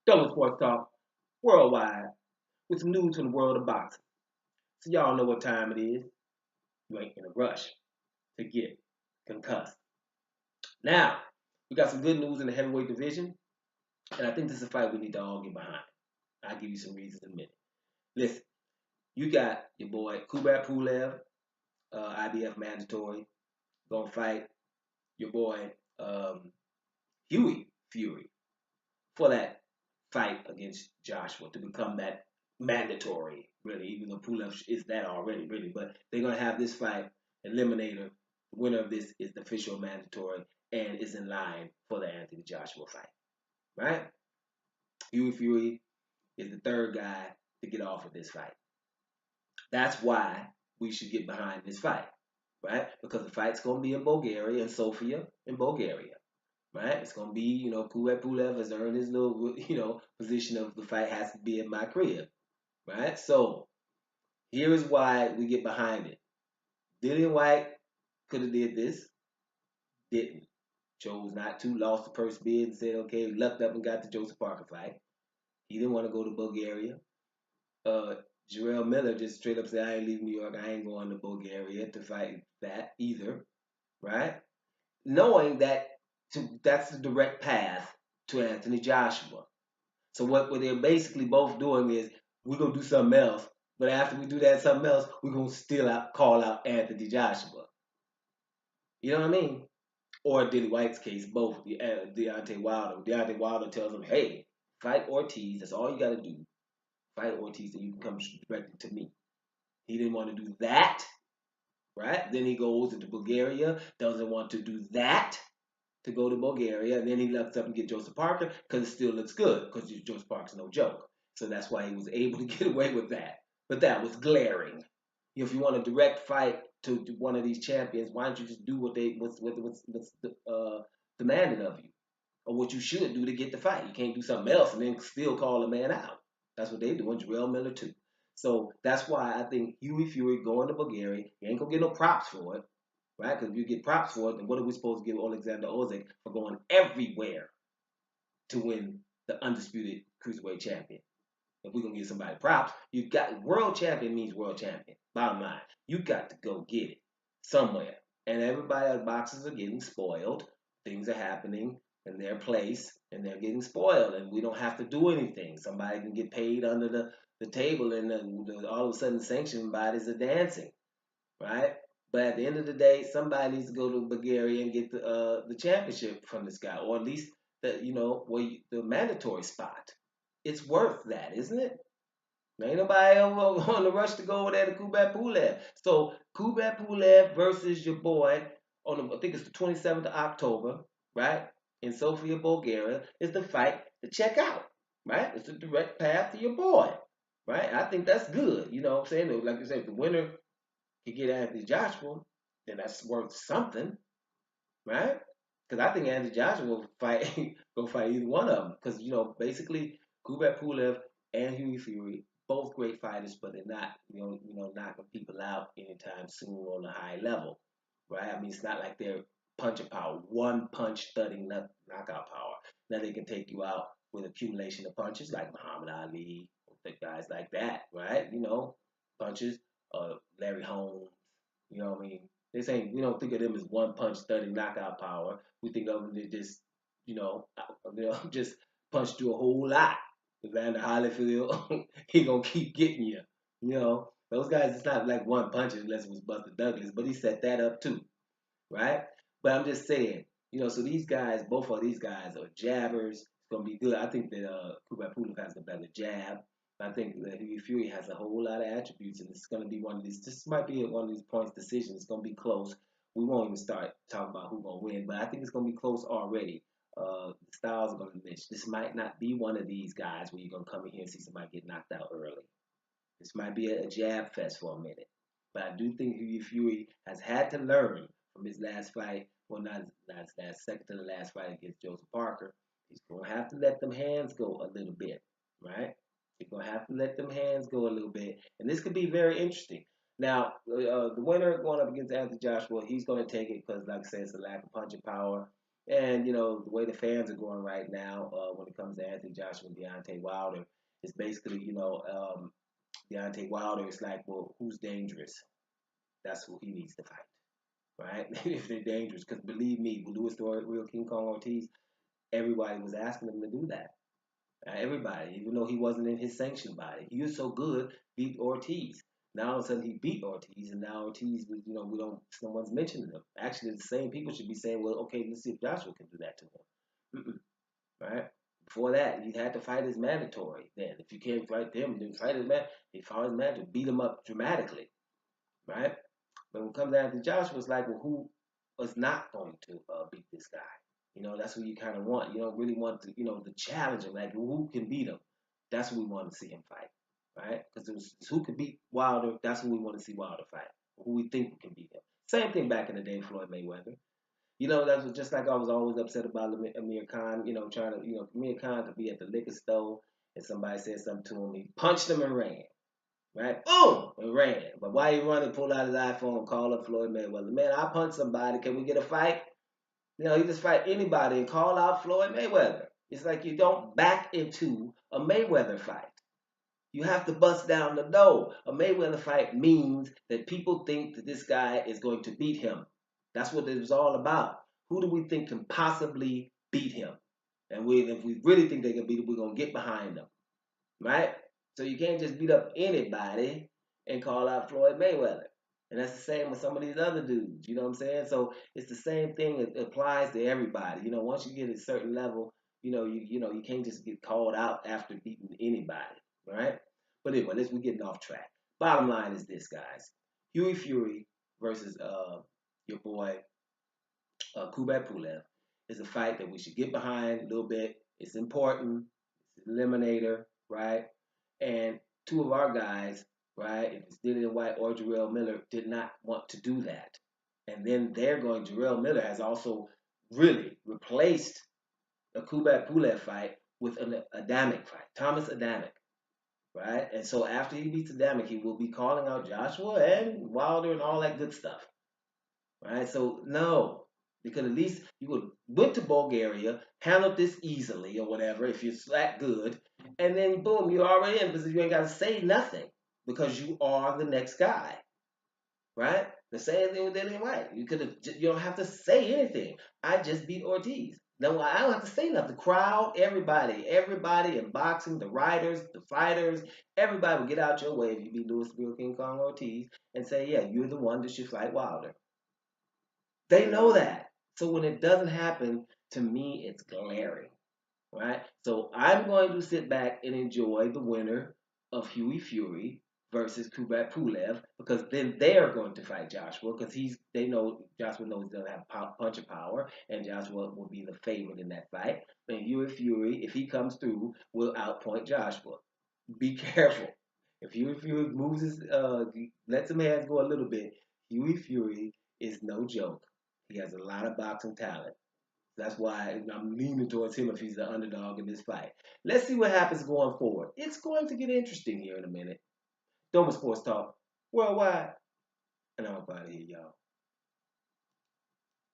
Double Sports Talk worldwide with some news from the world of boxing. So y'all know what time it is. You ain't in a rush to get concussed. Now, we got some good news in the heavyweight division, and I think this is a fight we need to all get behind. I'll give you some reasons in a minute. Listen, you got your boy Kubrat Pulev, IBF mandatory, gonna fight your boy Hughie Fury for that fight against Joshua to become that mandatory, really, even though Pulev is that already, really. But they're going to have this fight, Eliminator. The winner of this is the official mandatory and is in line for the Anthony Joshua fight, right? Hughie Fury is the third guy to get off of this fight. That's why we should get behind this fight, right? Because the fight's going to be in Bulgaria, in Sofia, in Bulgaria. Right? It's gonna be, Kubrat Pulev has earned his little, position of the fight has to be in my crib, right? So here is why we get behind it. Dillian White could have did this, didn't. Chose not to, lost the first bid and said, okay, lucked up and got the Joseph Parker fight. He didn't want to go to Bulgaria. Jarrell Miller just straight up said, I ain't leaving New York, I ain't going to Bulgaria to fight that either, right? Knowing that that's the direct path to Anthony Joshua. So what they're basically both doing is we're gonna do something else, but after we do that something else, we're gonna still call out Anthony Joshua. You know what I mean? Or in Dilly White's case, both Deontay Wilder. Deontay Wilder tells him, "Hey, fight Ortiz. That's all you got to do. Fight Ortiz, and you can come directly to me." He didn't want to do that, right? Then he goes into Bulgaria. Doesn't want to do that to go to Bulgaria, and then he looks up and get Joseph Parker because it still looks good because Joseph Parker's no joke. So that's why he was able to get away with that. But that was glaring. If you want a direct fight to one of these champions, why don't you just do what's demanded of you, or what you should do to get the fight? You can't do something else and then still call a man out. That's what they do. And Jarrell Miller too. So that's why I think Hughie Fury going to Bulgaria, he ain't gonna get no props for it, right? Because if you get props for it, then what are we supposed to give Alexander Usyk for going everywhere to win the undisputed cruiserweight champion? If we're gonna give somebody props, you got world champion means world champion. Bottom line, you got to go get it somewhere. And everybody at boxers are getting spoiled. Things are happening in their place, and they're getting spoiled. And we don't have to do anything. Somebody can get paid under the table, and all of a sudden, sanctioned bodies are dancing, right? But at the end of the day, somebody needs to go to Bulgaria and get the championship from this guy, or at least the mandatory spot. It's worth that, isn't it? Ain't nobody on the rush to go over there to Kubrat Pulev. So Kubrat Pulev versus your boy on I think it's the 27th of October, right? In Sofia, Bulgaria, is the fight to check out, right? It's a direct path to your boy, right? I think that's good. You know what I'm saying? Like I said, if the winner can get Anthony Joshua, then that's worth something, right? Because I think Anthony Joshua will fight, go fight either one of them. Because basically, Kubrat Pulev and Hughie Fury, both great fighters, but they're not, knocking people out anytime soon on a high level, right? I mean, it's not like they're punching power, one punch thudding knockout power. Now they can take you out with accumulation of punches, like Muhammad Ali, guys like that, right? Punches. Larry Holmes, you know what I mean? We don't think of them as one punch thudding knockout power. We think of them as just, just punch through a whole lot. Evander Holyfield, he gonna keep getting you. Those guys, it's not like one punch unless it was Buster Douglas, but he set that up too, right? But I'm just saying, so these guys, both of these guys are jabbers. It's gonna be good. I think that Kubrat Pulev has the better jab. I think that Hughie Fury has a whole lot of attributes, and it's going to be one of these. This might be one of these points decisions. It's going to be close. We won't even start talking about who's going to win, but I think it's going to be close already. The styles are going to match. This might not be one of these guys where you're going to come in here and see somebody get knocked out early. This might be a jab fest for a minute. But I do think Hughie Fury has had to learn from his last fight. Well, not last, second to the last fight against Joseph Parker. He's going to have to let them hands go a little bit, right? You're going to have to let them hands go a little bit. And this could be very interesting. Now, the winner going up against Anthony Joshua, he's going to take it because, like I said, it's a lack of punching power. And the way the fans are going right now, when it comes to Anthony Joshua and Deontay Wilder, is basically, Deontay Wilder is like, well, who's dangerous? That's who he needs to fight, right? If they're dangerous, because believe me, with Louis the Real King Kong Ortiz, everybody was asking him to do that. Everybody, even though he wasn't in his sanctioned body, he was so good, beat Ortiz. Now all of a sudden he beat Ortiz, and now Ortiz, we don't, no one's mentioning him. Actually, the same people should be saying, well, okay, let's see if Joshua can do that to him. Right? Before that, you had to fight his mandatory. Then, if you can't fight him, then fight his man. He fought his mandatory, beat him up dramatically, right? But when it comes down to Joshua, it's like, well, who was not going to beat this guy? That's who you kind of want. You don't really want to, the challenger, like who can beat him. That's who we want to see him fight, right? Because who can beat Wilder. That's who we want to see Wilder fight. Who we think can beat him. Same thing back in the day, Floyd Mayweather. That's just like I was always upset about Amir Khan. Trying to, Amir Khan could be at the liquor store and somebody said something to him. He punched him and ran. Right? Boom! And ran. But while he running, pulled out his iPhone and called up Floyd Mayweather. Man, I punched somebody. Can we get a fight? He just fight anybody and call out Floyd Mayweather. It's like you don't back into a Mayweather fight. You have to bust down the door. A Mayweather fight means that people think that this guy is going to beat him. That's what it was all about. Who do we think can possibly beat him? And if we really think they can beat him, we're going to get behind them. Right? So you can't just beat up anybody and call out Floyd Mayweather. And that's the same with some of these other dudes. You know what I'm saying? So it's the same thing. It applies to everybody. Once you get a certain level, you can't just get called out after beating anybody, right? But anyway, we're getting off track. Bottom line is this, guys: Hughie Fury versus your boy Kubrat Pulev is a fight that we should get behind a little bit. It's important. It's an eliminator, right? And two of our guys, right, if it's Dillian White or Jarrell Miller, did not want to do that. And then Jarrell Miller has also really replaced a Kubrat Pulev fight with an Adamic fight, Thomas Adamic, right? And so after he beats Adamic, he will be calling out Joshua and Wilder and all that good stuff, right? So no, because at least you would went to Bulgaria, handled this easily or whatever if you're that good, and then boom, you're already in because you ain't got to say nothing because you are the next guy, right? The same thing with Dillian White. You don't have to say anything. I just beat Ortiz. No, I don't have to say nothing. The crowd, everybody in boxing, the writers, the fighters, everybody will get out your way if you beat Louis Bill King Kong Ortiz and say, yeah, you're the one that should fight Wilder. They know that. So when it doesn't happen, to me, it's glaring, right? So I'm going to sit back and enjoy the winner of Hughie Fury versus Kubrat Pulev because then they're going to fight Joshua because they know Joshua knows he doesn't have punch of power and Joshua will be the favorite in that fight. And Hughie Fury, if he comes through, will outpoint Joshua. Be careful. If Hughie Fury moves lets him hands go a little bit, Hughie Fury is no joke. He has a lot of boxing talent. That's why I'm leaning towards him if he's the underdog in this fight. Let's see what happens going forward. It's going to get interesting here in a minute. Doma Sports Talk Worldwide. And I'm about to hear y'all.